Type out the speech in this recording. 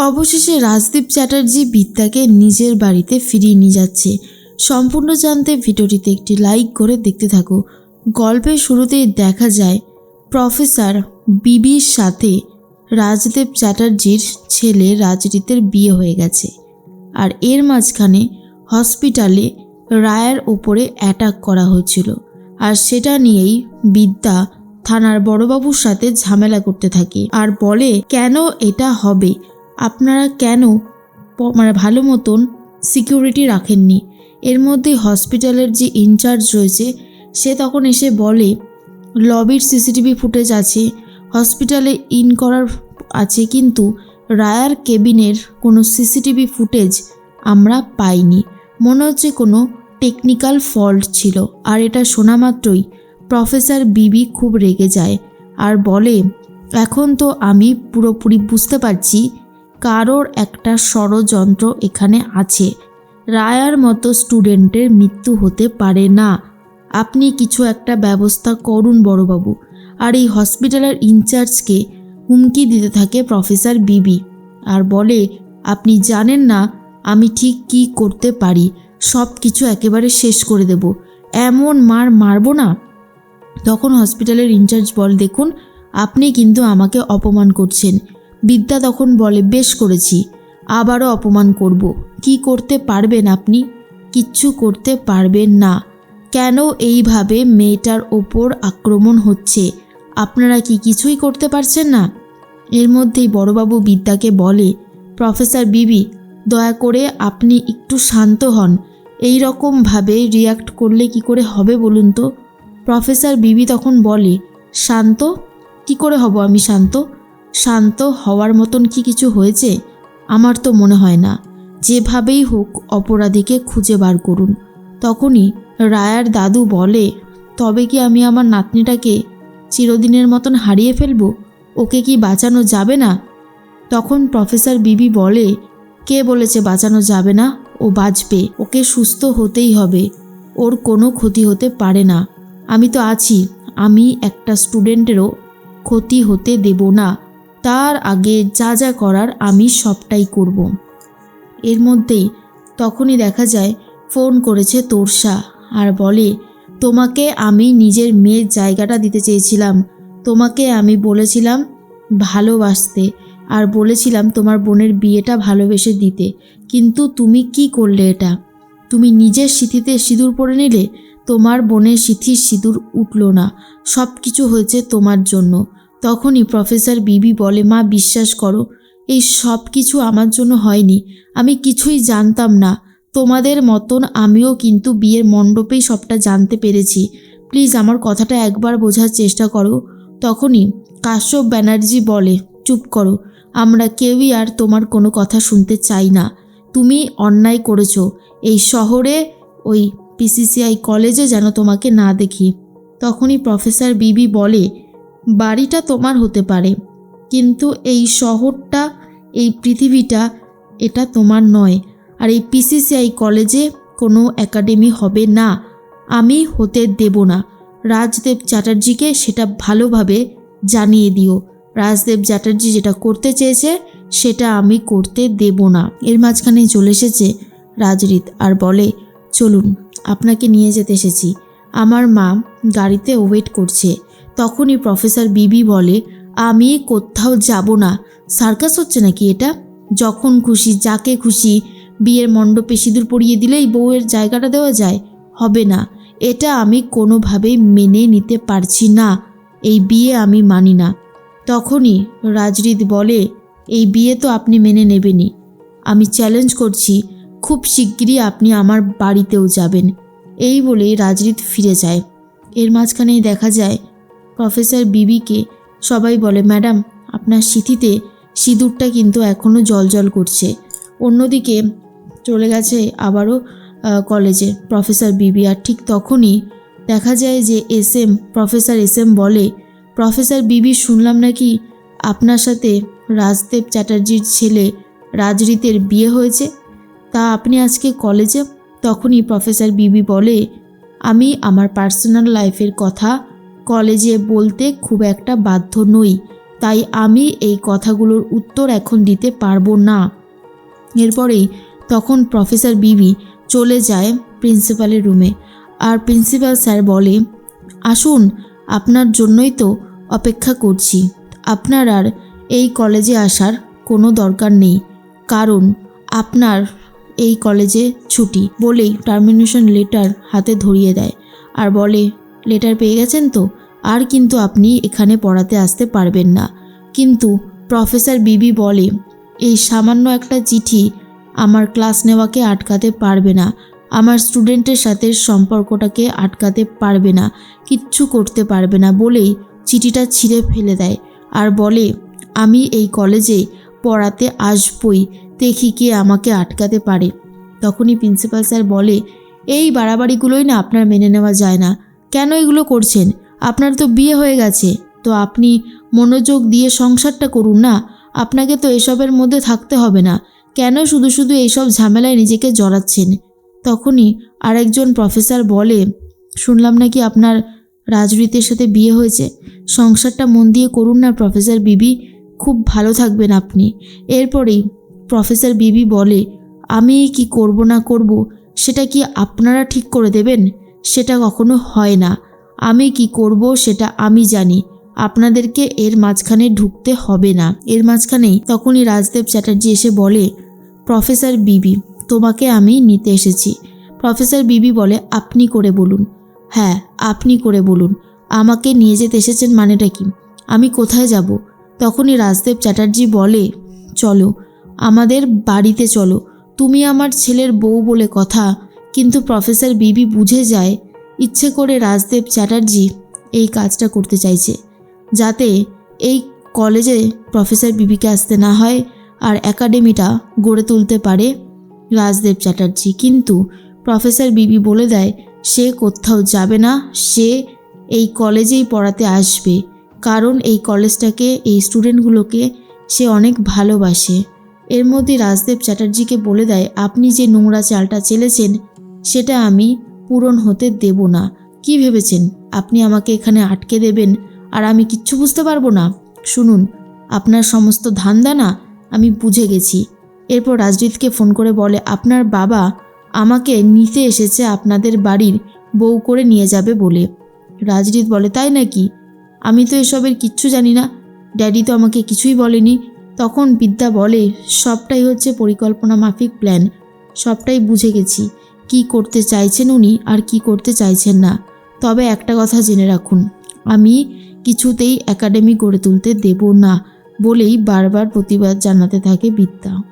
অবশেষে রাজদীপ চ্যাটার্জি বিদ্যাকে নিজের বাড়িতে ফিরিয়ে নিয়ে যাচ্ছে। সম্পূর্ণ জানতে ভিডিওটিতে একটি লাইক করে দেখতে থাকো। গল্পের শুরুতেই দেখা যায় প্রফেসর বিবির সাথে রাজদীপ চ্যাটার্জির ছেলে রাজরিতের বিয়ে হয়ে গেছে। আর এর মাঝখানে হসপিটালে রায়ের ওপরে অ্যাটাক করা হয়েছিল, আর সেটা নিয়েই বিদ্যা থানার বড়বাবুর সাথে ঝামেলা করতে থাকে আর বলে কেন এটা হবে, আপনারা কেন ভালো মতন সিকিউরিটি রাখেননি। এর মধ্যে হসপিটালের যে ইনচার্জ রয়েছে সে তখন এসে বলে লবির সিসিটিভি ফুটেজ আছে, হসপিটালে ইন করার আছে, কিন্তু রায়ার কেবিনের কোনো সিসিটিভি ফুটেজ আমরা পাইনি। মনে হচ্ছে কোনো টেকনিক্যাল ফল্ট ছিল। আর এটা শোনা মাত্রই প্রফেসর বিবি খুব রেগে যায় আর বলে এখন তো আমি পুরোপুরি বুঝতে পারছি কারোর একটা ষড়যন্ত্র এখানে আছে। রায়ার মতো স্টুডেন্টের মৃত্যু হতে পারে না, আপনি কিছু একটা ব্যবস্থা করুন বড়বাবু। আর এই হসপিটালের ইনচার্জকে হুমকি দিতে থাকে প্রফেসর বিবি আর বলে আপনি জানেন না আমি ঠিক কী করতে পারি, সব কিছু একেবারে শেষ করে দেব, এমন মার মারবো না। তখন হসপিটালের ইনচার্জ বলে দেখুন আপনি কিন্তু আমাকে অপমান করছেন। বিদ্যা তখন বলে বেশ করেছি, আবারও অপমান করব। কি করতে পারবেন আপনি? কিচ্ছু করতে পারবেন না। কেন এইভাবে মেয়েটার ওপর আক্রমণ হচ্ছে, আপনারা কি কিছুই করতে পারছেন না? এর মধ্যেই বড়বাবু বিদ্যাকে বলে প্রফেসর বিবি দয়া করে আপনি একটু শান্ত হন, এই রকমভাবে রিয়াক্ট করলে কি করে হবে বলুন তো। প্রফেসর বিবি তখন বলে শান্ত কি করে হব আমি শান্ত? শান্ত হওয়ার মতন কি কিছু হয়েছে? আমার তো মনে হয় না। যেভাবেই হোক অপরাধীকে খুঁজে বার করুন। তখনই রায়ার দাদু বলে তবে কি আমি আমার নাতনিটাকে চিরদিনের মতন হারিয়ে ফেলবো? ওকে কি বাঁচানো যাবে না? তখন প্রফেসর বিবি বলে কে বলেছে বাঁচানো যাবে না? ও বাঁচবে, ওকে সুস্থ হতেই হবে, ওর কোনো ক্ষতি হতে পারে না। আমি তো আছি, আমি একটা স্টুডেন্টেরও ক্ষতি হতে দেব না। তার আগে যা যা করার আমি সবটাই করব। এর মধ্যেই তখনই দেখা যায় ফোন করেছে তোরসা আর বলে তোমাকে আমি নিজের মেয়ের জায়গাটা দিতে চেয়েছিলাম, তোমাকে আমি বলেছিলাম ভালোবাসতে আর বলেছিলাম তোমার বোনের বিয়েটা ভালোবেসে দিতে, কিন্তু তুমি কি করলে এটা? তুমি নিজের সিঁথিতে সিঁদুর পরে নিলে, তোমার বোনের সিঁথির সিঁদুর উঠল না, সব কিছু হয়েছে তোমার জন্য। তখনই প্রফেসর বিবি বলে মা বিশ্বাস করো এই সব কিছু আমার জন্য হয়নি, আমি কিছুই জানতাম না, তোমাদের মতন আমিও কিন্তু বিয়ের মণ্ডপেই সবটা জানতে পেরেছি, প্লিজ আমার কথাটা একবার বোঝার চেষ্টা করো। তখনই কাশ্যপ ব্যানার্জি বলে চুপ করো, আমরা কেউই আর তোমার কোনো কথা শুনতে চাই না, তুমি অন্যায় করেছো, এই শহরে ওই পিসিসিআই কলেজে যেন তোমাকে না দেখি। তখনই প্রফেসর বিবি বলে বাড়িটা তোমার হতে পারে, কিন্তু এই শহরটা এই পৃথিবীটা এটা তোমার নয়, আর এই পিসিসিআই কলেজে কোনো একাডেমি হবে না, আমি হতে দেব না। রাজদেব চ্যাটার্জিকে সেটা ভালোভাবে জানিয়ে দিও, রাজদেব চ্যাটার্জি যেটা করতে চেয়েছে সেটা আমি করতে দেব না। এর মাঝখানে চলে এসেছে রাজরিত আর বলে চলুন আপনাকে নিয়ে যেতে এসেছি, আমার মা গাড়িতে ওয়েট করছে। তখনই প্রফেসর বিবি বলে আমি কোথাও যাব না, সার্কাস হচ্ছে নাকি এটা? যখন খুশি যাকে খুশি বিয়ের মণ্ডপে সিঁদুর পরিয়ে দিলেই বউয়ের জায়গাটা দেওয়া যায়? হবে না, এটা আমি কোনোভাবেই মেনে নিতে পারছি না, এই বিয়ে আমি মানি না। তখনই রাজরিত বলে এই বিয়ে তো আপনি মেনে নেবেনই, আমি চ্যালেঞ্জ করছি খুব শিগগিরই আপনি আমার বাড়িতেও যাবেন। এই বলেই রাজরিত ফিরে যায়। এর মাঝখানেই দেখা যায় প্রফেসর বিবিকে সবাই বলে ম্যাডাম আপনার সিঁথিতে সিঁদুরটা কিন্তু এখনও জলজল করছে। অন্যদিকে চলে গেছে আবারও কলেজে প্রফেসর বিবি। আর ঠিক তখনই দেখা যায় যে প্রফেসর এস এম বলে প্রফেসর বিবি শুনলাম নাকি আপনার সাথে রাজদেব চ্যাটার্জির ছেলে রাজরিতের বিয়ে হয়েছে, তা আপনি আজকে কলেজে? তখনই প্রফেসর বিবি বলে আমি আমার পার্সোনাল লাইফের কথা কলেজে বলতে খুব একটা বাধ্য নই, তাই আমি এই কথাগুলোর উত্তর এখন দিতে পারবো না। এরপরেই তখন প্রফেসর বিবি চলে যায় প্রিন্সিপালের রুমে। আর প্রিন্সিপাল স্যার বলে, আসুন, আপনার জন্যই তো অপেক্ষা করছি। আপনার আর এই কলেজে আসার কোনো দরকার নেই, কারণ আপনার এই কলেজে ছুটি। বলেই টার্মিনেশন লেটার হাতে ধরিয়ে দেয় আর বলে, লেটার পেয়ে গেছেন তো, আর কিন্তু আপনি এখানে পড়াতে আসতে পারবেন না। কিন্তু প্রফেসর বিবি বলে, এই সামান্য একটা চিঠি আমার ক্লাস নেওয়াকে আটকাতে পারবে না, আমার স্টুডেন্টের সাথে সম্পর্কটাকে আটকাতে পারবে না, কিচ্ছু করতে পারবে না। বলেই চিঠিটা ছিঁড়ে ফেলে দেয় আর বলে, আমি এই কলেজে পড়াতে আসবই, দেখি কে আমাকে আটকাতে পারে। তখনই প্রিন্সিপাল স্যার বলে, এই বাড়াবাড়িগুলোই না আপনার মেনে নেওয়া যায় না। কেন এগুলো করছেন? আপনার তো বিয়ে হয়ে গেছে, তো আপনি মনোযোগ দিয়ে সংসারটা করুন না। আপনাকে তো এসবের মধ্যে থাকতে হবে না, কেন শুধু শুধু এইসব ঝামেলায় নিজেকে জড়াচ্ছেন? তখনই আরেকজন প্রফেসর বলে, শুনলাম নাকি আপনার রাজরীতের সাথে বিয়ে হয়েছে, সংসারটা মন দিয়ে করুন না প্রফেসর বিবি, খুব ভালো থাকবেন আপনি। এরপরেই প্রফেসর বিবি বলে, আমি কি করব না করব সেটা কি আপনারা ঠিক করে দেবেন? সেটা কখনো হয় না। আমি কি করব সেটা আমি জানি, আপনাদেরকে এর মাঝখানে ঢুকতে হবে না। এর মাঝখানেই তখনই রাজদেব চ্যাটার্জি এসে বলে, প্রফেসর বিবি, তোমাকে আমি নিতে এসেছি। প্রফেসর বিবি বলে, আপনি করে বলুন। হ্যাঁ, আপনি করে বলুন, আমাকে নিয়ে যেতে এসেছেন মানেটা কি? আমি কোথায় যাব? তখনই রাজদেব চ্যাটার্জি বলে, চলো, আমাদের বাড়িতে চলো, তুমি আমার ছেলের বউ বলে কথা। কিন্তু প্রফেসর বিবি বুঝে যায় ইচ্ছে করে রাজদেব চ্যাটার্জি এই কাজটা করতে চাইছে, যাতে এই কলেজে প্রফেসর বিবিকে আসতে না হয় আর একাডেমিটা গড়ে তুলতে পারে রাজদেব চ্যাটার্জি। কিন্তু প্রফেসর বিবি বলে দেয়, সে কোথাও যাবে না, সে এই কলেজেই পড়াতে আসবে, কারণ এই কলেজটাকে, এই স্টুডেন্টগুলোকে সে অনেক ভালোবাসে। এর মধ্যে রাজদেব চ্যাটার্জিকে বলে দেয়, আপনি যে নোংরা চালটা চেলেছেন সেটা আমি পূরণ হতে দেব না। কি ভেবেছেন আপনি আমাকে এখানে আটকে দেবেন আর আমি কিচ্ছু বুঝতে পারবো না? শুনুন, আপনার সমস্ত ধান্দা না আমি বুঝে গেছি। এরপর রাজদীপকে ফোন করে বলে, আপনার বাবা আমাকে নিতে এসেছে আপনাদের বাড়ির বউ করে নিয়ে যাবে বলে। রাজদীপ বলে, তাই নাকি? আমি তো এসবের কিচ্ছু জানি না, ড্যাডি তো আমাকে কিছুই বলেনি। তখন বিদ্যা বলে, সবটাই হচ্ছে পরিকল্পনা মাফিক প্ল্যান, সবটাই বুঝে গেছি কি করতে চাইছেন উনি আর কি করতে চাইছেন না। তবে একটা কথা জেনে রাখুন, আমি কিছুতেই একাডেমি গড়ে তুলতে দেব না। বলেই বারবার প্রতিবাদ জানাতে থাকে বিদ্যা।